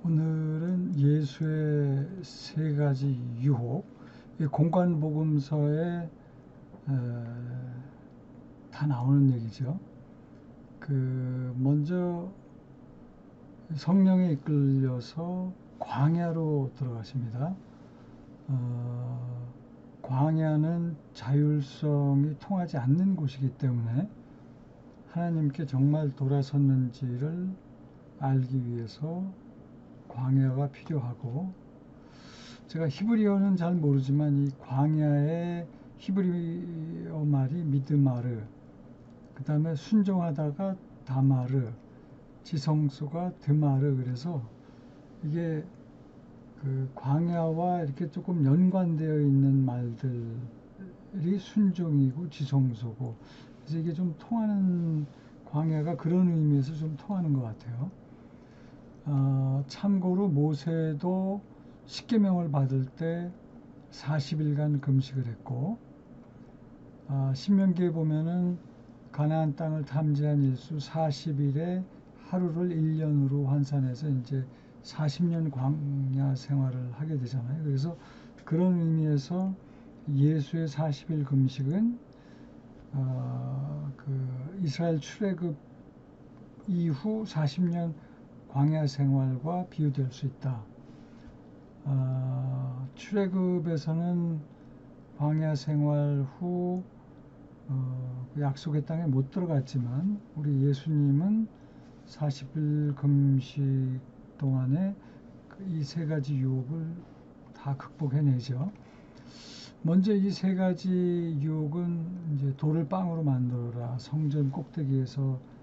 오늘은 예수의 세 가지 유혹, 이 공관복음서에 다 나오는 얘기죠. 먼저 성령에 이끌려서 광야로 들어가십니다. 광야는 자율성이 통하지 않는 곳이기 때문에 하나님께 정말 돌아섰는지를 알기 위해서 광야가 필요하고, 제가 히브리어는 잘 모르지만 이 광야의 히브리어 말이 미드마르, 그 다음에 순종하다가 다마르, 지성소가 드마르, 그래서 이게 그 광야와 이렇게 조금 연관되어 있는 말들이 순종이고 지성소고, 그래서 이게 좀 통하는, 광야가 그런 의미에서 좀 통하는 것 같아요. 참고로 모세도 십계명을 받을 때 40일간 금식을 했고, 신명기에 보면은 가나안 땅을 탐지한 일수 40일에 하루를 1년으로 환산해서 이제 40년 광야 생활을 하게 되잖아요. 그래서 그런 의미에서 예수의 40일 금식은 이스라엘 출애굽 이후 40년 광야 생활과 비유될 수 있다. 출애굽에서는 광야 생활 후 약속의 땅에 못 들어갔지만 우리 예수님은 40일 금식 동안에 이 세 가지 유혹을 다 극복해내죠. 먼저 이 세 가지 유혹은 이제 돌을 빵으로 만들어라, 성전 꼭대기에서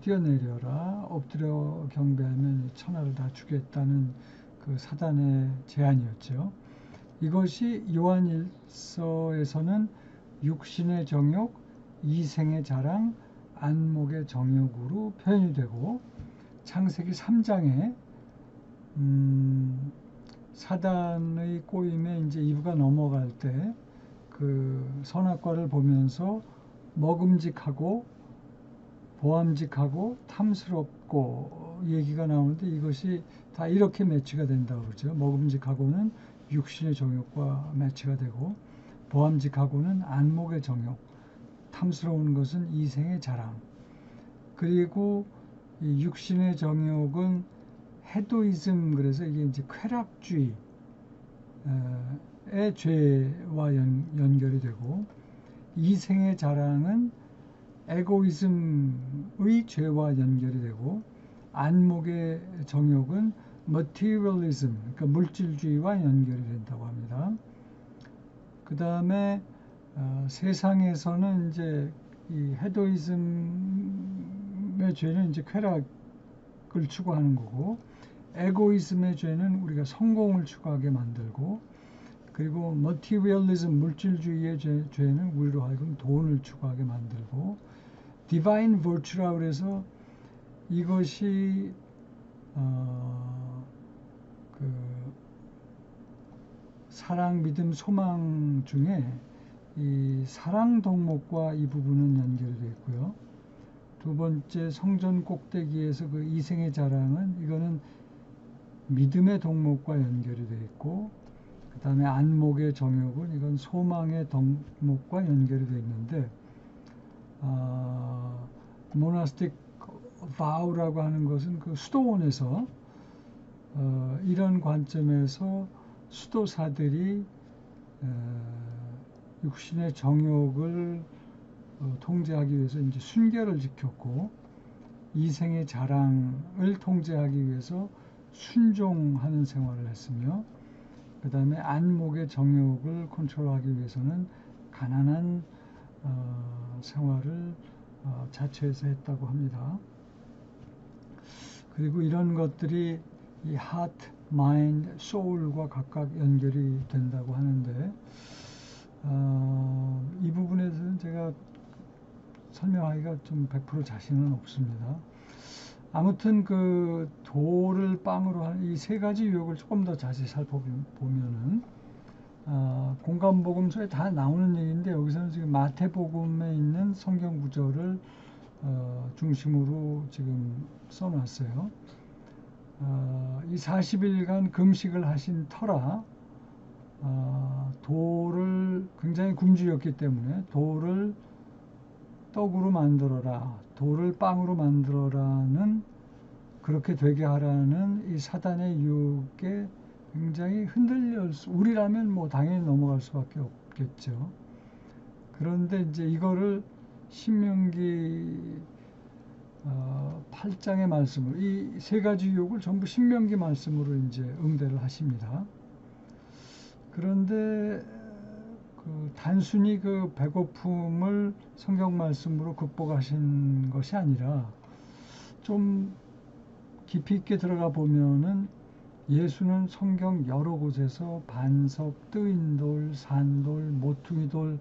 뛰어내려라, 엎드려 경배하면 천하를 다 주겠다는 그 사단의 제안이었죠. 이것이 요한일서에서는 육신의 정욕, 이생의 자랑, 안목의 정욕으로 표현이 되고, 창세기 3장에 사단의 꼬임에 이제 이브가 넘어갈 때 그 선악과를 보면서 먹음직하고 보암직하고 탐스럽고 얘기가 나오는데, 이것이 다 이렇게 매치가 된다고 그러죠. 먹음직하고는 육신의 정욕과 매치가 되고, 보암직하고는 안목의 정욕, 탐스러운 것은 이생의 자랑, 그리고 이 육신의 정욕은 헤도이즘, 그래서 이게 이제 쾌락주의의 죄와 연결이 되고, 이생의 자랑은 에고이즘의 죄와 연결이 되고, 안목의 정욕은 materialism, 그러니까 물질주의와 연결이 된다고 합니다. 그 다음에 세상에서는 이제 이 헤도이즘의 죄는 이제 쾌락을 추구하는 거고, 에고이즘의 죄는 우리가 성공을 추구하게 만들고, 그리고 materialism, 물질주의의 죄는 우리로 하여금 돈을 추구하게 만들고, divine virtue라고 해서 이것이 사랑, 믿음, 소망 중에 이 사랑 덕목과 이 부분은 연결이 되어 있고요. 두 번째, 성전 꼭대기에서 그 이생의 자랑은, 이거는 믿음의 덕목과 연결이 되어 있고, 그 다음에 안목의 정욕은, 이건 소망의 덕목과 연결이 되어 있는데, 모나스틱 바우라고 하는 것은 그 수도원에서 이런 관점에서 수도사들이 육신의 정욕을 통제하기 위해서 이제 순결을 지켰고, 이생의 자랑을 통제하기 위해서 순종하는 생활을 했으며, 그 다음에 안목의 정욕을 컨트롤하기 위해서는 가난한 생활을 자처해서 했다고 합니다. 그리고 이런 것들이 이 heart, mind, soul과 각각 연결이 된다고 하는데, 이 부분에서는 제가 설명하기가 좀 100% 자신은 없습니다. 아무튼 그 돌을 빵으로 하는 이 세 가지 유혹을 조금 더 자세히 살펴보면은, 공관복음서에 다 나오는 얘기인데, 여기서는 지금 마태복음에 있는 성경 구절을 중심으로 지금 써놨어요. 이 40일간 금식을 하신 터라 돌을 굉장히 굶주렸기 때문에 돌을 떡으로 만들어라, 돌을 빵으로 만들어라는, 그렇게 되게 하라는 이 사단의 유혹에 굉장히 우리라면 뭐 당연히 넘어갈 수밖에 없겠죠. 그런데 이제 이거를 신명기 8장의 말씀으로, 이 세 가지 유혹을 전부 신명기 말씀으로 이제 응대를 하십니다. 그런데 단순히 그 배고픔을 성경 말씀으로 극복하신 것이 아니라 좀 깊이 있게 들어가 보면은 예수는 성경 여러 곳에서 반석, 뜨인 돌, 산돌, 모퉁이 돌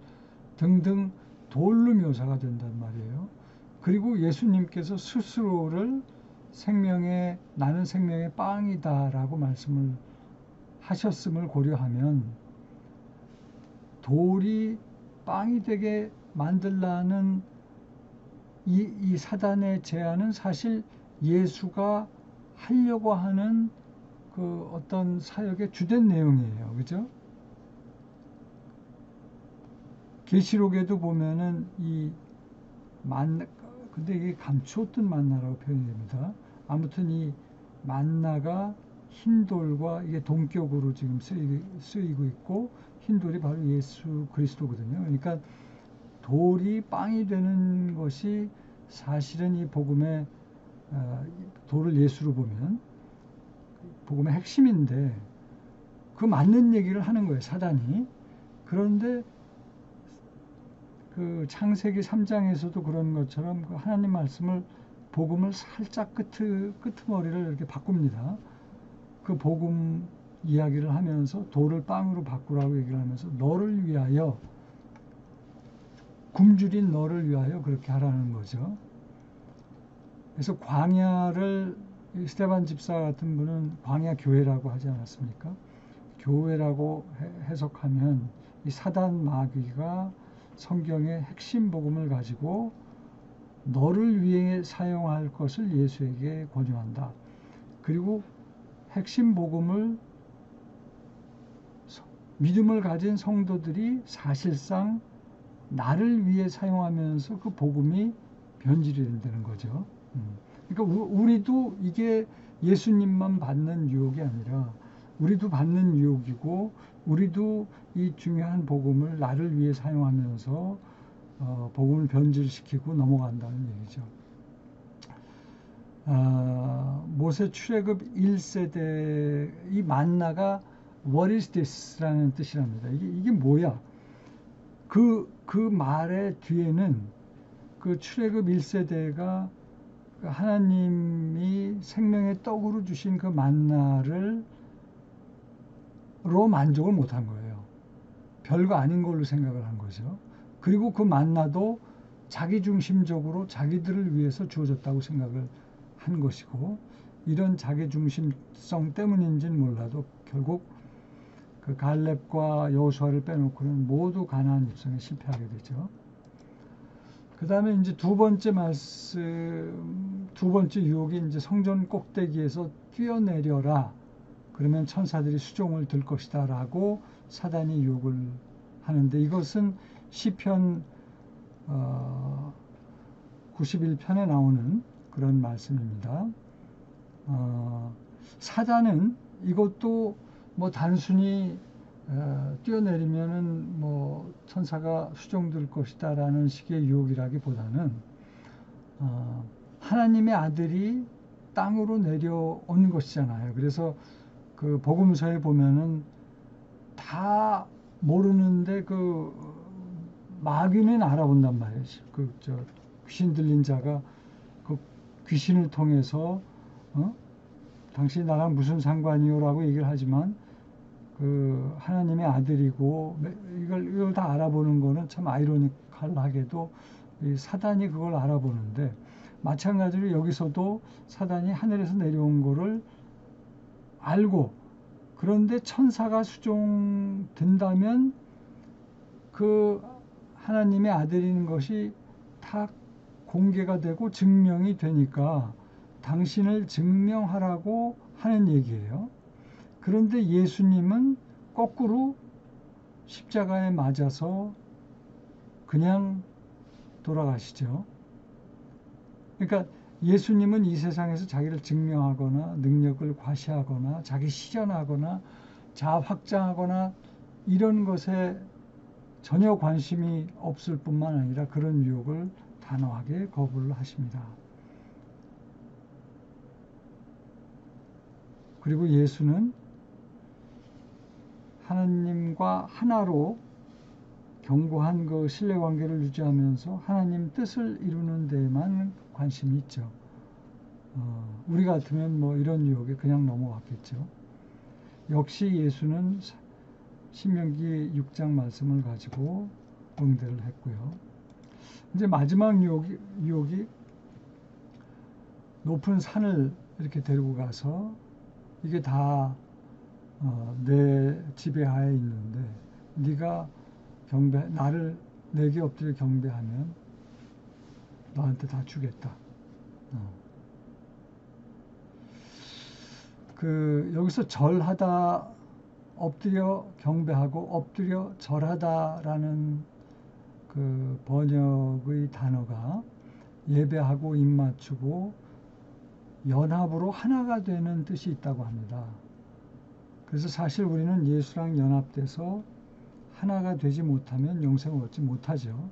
등등 돌로 묘사가 된단 말이에요. 그리고 예수님께서 스스로를 나는 생명의 빵이다 라고 말씀을 하셨음을 고려하면 돌이 빵이 되게 만들라는 이 사단의 제안은 사실 예수가 하려고 하는 그 어떤 사역의 주된 내용이에요. 그죠? 계시록에도 보면은 근데 이게 감추었던 만나라고 표현이 됩니다. 아무튼 이 만나가 흰 돌과 이게 동격으로 지금 쓰이고 있고, 흰 돌이 바로 예수 그리스도거든요. 그러니까 돌이 빵이 되는 것이 사실은 이 복음의 돌을 예수로 보면 복음의 핵심인데, 그 맞는 얘기를 하는 거예요, 사단이. 그런데 그 창세기 3장에서도 그런 것처럼 그 하나님 말씀을, 복음을 살짝 끄트머리를 이렇게 바꿉니다. 그 복음 이야기를 하면서 돌을 빵으로 바꾸라고 얘기를 하면서 너를 위하여, 굶주린 너를 위하여 그렇게 하라는 거죠. 그래서 광야를 스데반 집사 같은 분은 광야 교회라고 하지 않았습니까? 교회라고 해석하면 이 사단 마귀가 성경의 핵심 복음을 가지고 너를 위해 사용할 것을 예수에게 권유한다. 그리고 핵심 복음을 믿음을 가진 성도들이 사실상 나를 위해 사용하면서 그 복음이 변질이 된다는 거죠. 그러니까 우리도 이게 예수님만 받는 유혹이 아니라 우리도 받는 유혹이고, 우리도 이 중요한 복음을 나를 위해 사용하면서 복음을 변질시키고 넘어간다는 얘기죠. 모세 출애굽 1세대 이 만나가 What is this? 라는 뜻이랍니다. 이게 뭐야? 그 말의 뒤에는 그 출애굽 1세대가 하나님이 생명의 떡으로 주신 그 만나를 로 만족을 못한 거예요. 별거 아닌 걸로 생각을 한 거죠. 그리고 그 만나도 자기중심적으로 자기들을 위해서 주어졌다고 생각을 한 것이고, 이런 자기중심성 때문인지는 몰라도 결국 그 갈렙과 여호수아를 빼놓고는 모두 가나안 입성에 실패하게 되죠. 그 다음에 이제 두 번째 유혹이 이제 성전 꼭대기에서 뛰어내려라. 그러면 천사들이 수종을 들 것이다 라고 사단이 유혹을 하는데, 이것은 시편 91편에 나오는 그런 말씀입니다. 사단은 이것도 뭐 단순히 뛰어내리면은 뭐 천사가 수종될 것이다 라는 식의 유혹이라기보다는 하나님의 아들이 땅으로 내려온 것이잖아요. 그래서 그 복음서에 보면은 다 모르는데 그 마귀는 알아본단 말이에요. 귀신 들린 자가 그 귀신을 통해서 당신이 나랑 무슨 상관이요라고 얘기를 하지만 그 하나님의 아들이고, 이걸 다 알아보는 거는 참 아이러니컬하게도 이 사단이 그걸 알아보는데, 마찬가지로 여기서도 사단이 하늘에서 내려온 거를 알고, 그런데 천사가 수종된다면 그 하나님의 아들인 것이 다 공개가 되고 증명이 되니까 당신을 증명하라고 하는 얘기예요. 그런데 예수님은 거꾸로 십자가에 맞아서 그냥 돌아가시죠. 그러니까 예수님은 이 세상에서 자기를 증명하거나 능력을 과시하거나 자기 실현하거나 자아 확장하거나 이런 것에 전혀 관심이 없을 뿐만 아니라 그런 유혹을 단호하게 거부를 하십니다. 그리고 예수는 하나님과 하나로 견고한 그 신뢰관계를 유지하면서 하나님 뜻을 이루는 데에만 관심이 있죠. 우리 같으면 뭐 이런 유혹에 그냥 넘어갔겠죠. 역시 예수는 신명기 6장 말씀을 가지고 응대를 했고요. 이제 마지막 유혹이 높은 산을 이렇게 데리고 가서 이게 다 내 지배하에 있는데 네가 내게 엎드려 경배하면 너한테 다 주겠다. 여기서 절하다, 엎드려 경배하고 엎드려 절하다라는 그 번역의 단어가 예배하고 입맞추고 연합으로 하나가 되는 뜻이 있다고 합니다. 그래서 사실 우리는 예수랑 연합돼서 하나가 되지 못하면 영생을 얻지 못하죠.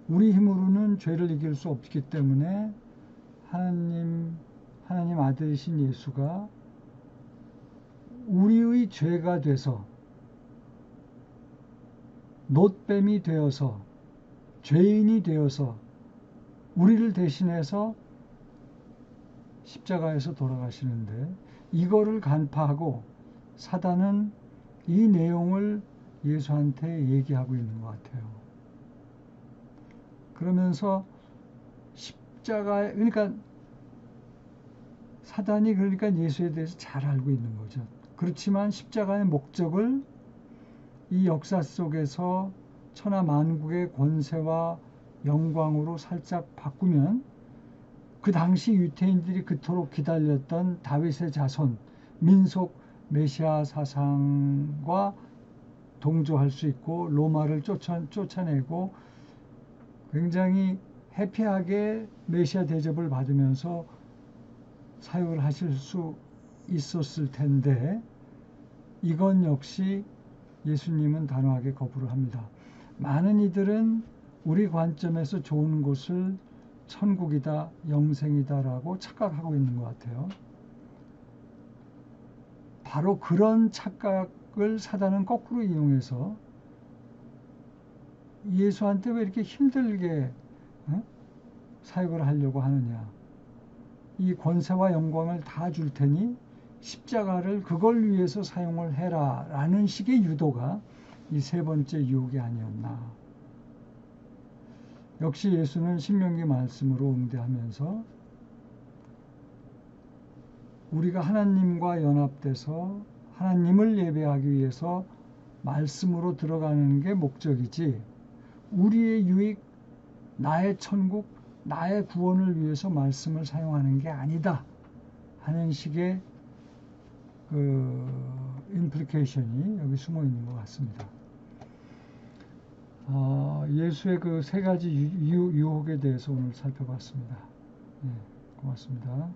우리 힘으로는 죄를 이길 수 없기 때문에 하나님 아들이신 예수가 우리의 죄가 돼서 놋뱀이 되어서 죄인이 되어서 우리를 대신해서 십자가에서 돌아가시는데 이거를 간파하고 사단은 이 내용을 예수한테 얘기하고 있는 것 같아요. 그러면서 십자가에, 그러니까 사단이 그러니까 예수에 대해서 잘 알고 있는 거죠. 그렇지만 십자가의 목적을 이 역사 속에서 천하 만국의 권세와 영광으로 살짝 바꾸면 그 당시 유태인들이 그토록 기다렸던 다윗의 자손, 민속 메시아 사상과 동조할 수 있고 로마를 쫓아내고 굉장히 해피하게 메시아 대접을 받으면서 사역을 하실 수 있었을 텐데 이건 역시 예수님은 단호하게 거부를 합니다. 많은 이들은 우리 관점에서 좋은 곳을 천국이다, 영생이다라고 착각하고 있는 것 같아요. 바로 그런 착각을 사단은 거꾸로 이용해서 예수한테 왜 이렇게 힘들게 사역을 하려고 하느냐. 이 권세와 영광을 다 줄 테니 십자가를 그걸 위해서 사용을 해라 라는 식의 유도가 이 세 번째 유혹이 아니었나. 역시 예수는 신명기 말씀으로 응대하면서 우리가 하나님과 연합돼서 하나님을 예배하기 위해서 말씀으로 들어가는 게 목적이지 우리의 유익, 나의 천국, 나의 구원을 위해서 말씀을 사용하는 게 아니다 하는 식의 임플리케이션이 여기 숨어 있는 것 같습니다. 예수의 그 세 가지 유혹에 대해서 오늘 살펴봤습니다. 네, 고맙습니다.